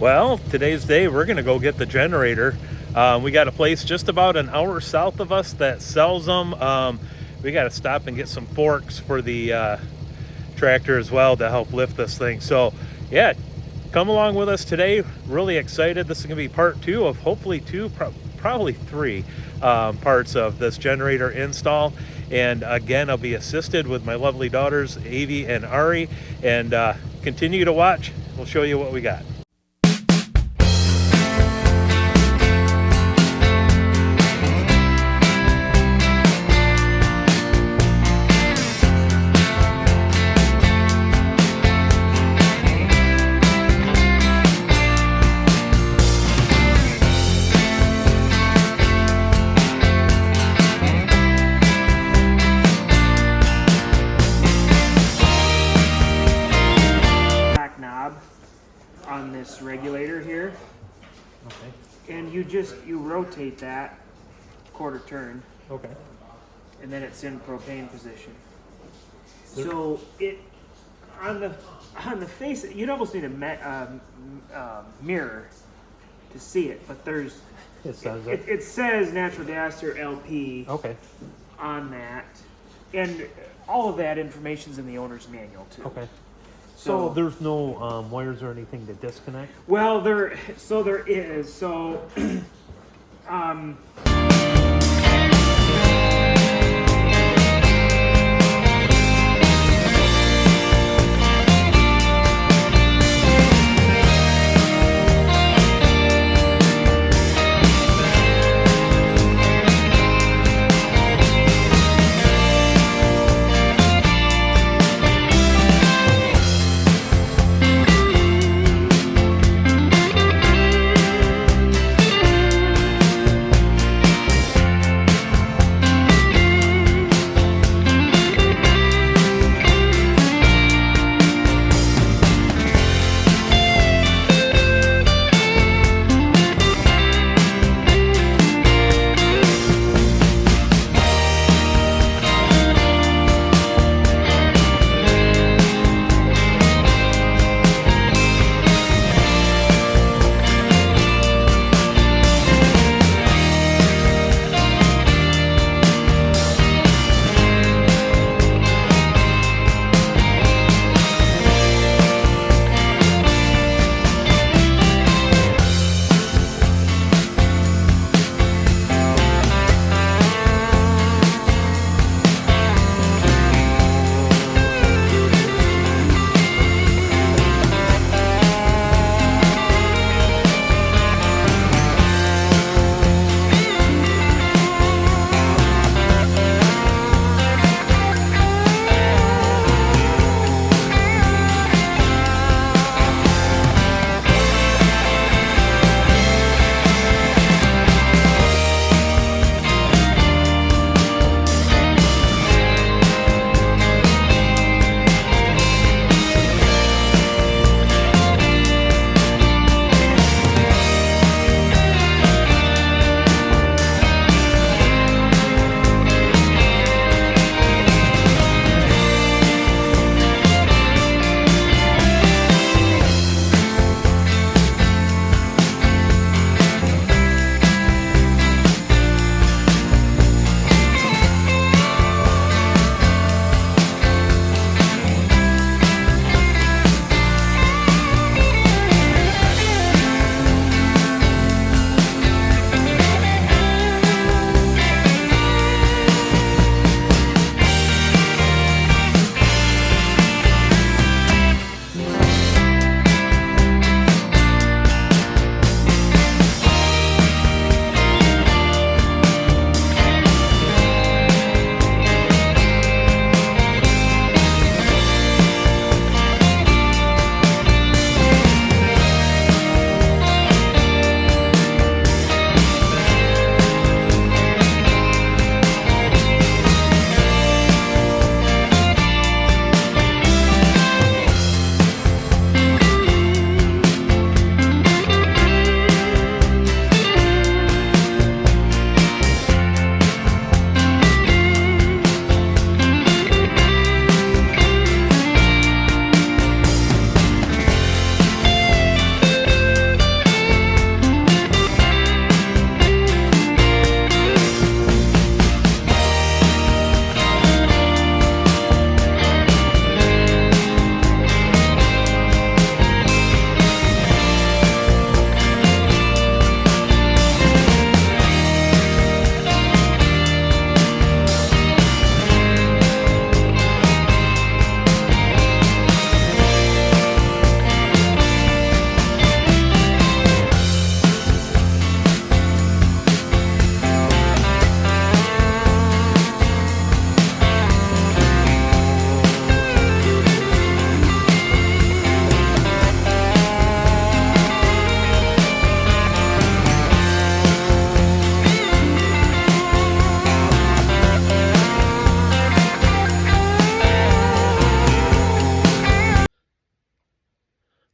Well, today's day, we're going to go get the generator. We got a place just about an hour south of us that sells them. We got to stop and get some forks for the tractor as well to help lift this thing. So, yeah, come along with us today. Really excited. This is going to be part two of hopefully probably three parts of this generator install. And again, I'll be assisted with my lovely daughters, Avi and Ari. And continue to watch. We'll show you what we got. On this regulator here, Okay. and you rotate that quarter turn, Okay. and then it's in propane position. So it on the face, you'd almost need a mirror to see it, but there's it says natural gas or LP Okay. on that, and all of that information's in the owner's manual too. Okay. So there's no wires or anything to disconnect? Well, there is. So,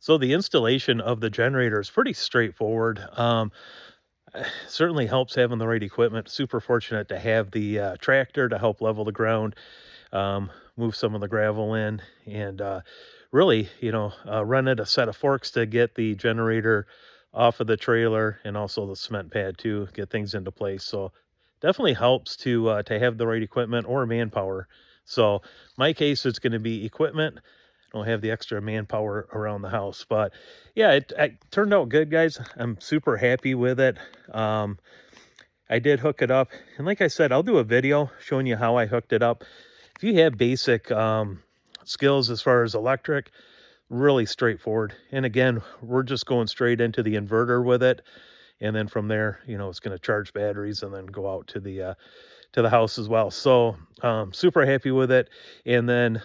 So the installation of the generator is pretty straightforward. Certainly helps having the right equipment. Super fortunate to have the tractor to help level the ground, move some of the gravel in, and really, rented a set of forks to get the generator off of the trailer, and also the cement pad to get things into place. So definitely helps to have the right equipment or manpower. So my case, it's going to be equipment. I don't have the extra manpower around the house, but yeah, it turned out good, guys. I'm super happy with it. Um, I did hook it up, and like I said, I'll do a video showing you how I hooked it up. If you have basic skills as far as electric, really straightforward. And again, we're just going straight into the inverter with it, and then from there, it's going to charge batteries and then go out to the house as well. So super happy with it. And then,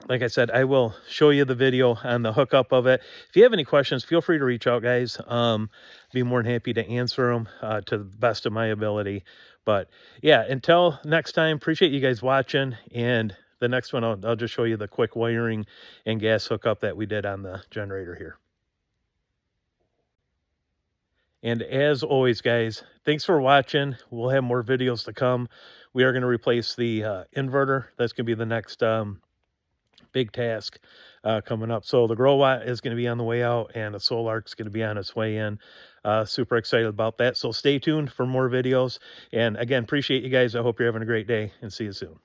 like I said, I will show you the video on the hookup of it. If you have any questions, feel free to reach out, guys. Be more than happy to answer them to the best of my ability. But yeah, until next time, appreciate you guys watching. And the next one, I'll just show you the quick wiring and gas hookup that we did on the generator here. And as always, guys, thanks for watching. We'll have more videos to come. We are going to replace the inverter. That's going to be the next big task coming up. So the grow watt is going to be on the way out, and the solar is going to be on its way in. Super excited about that. So stay tuned for more videos. And again, appreciate you guys. I hope you're having a great day, and see you soon.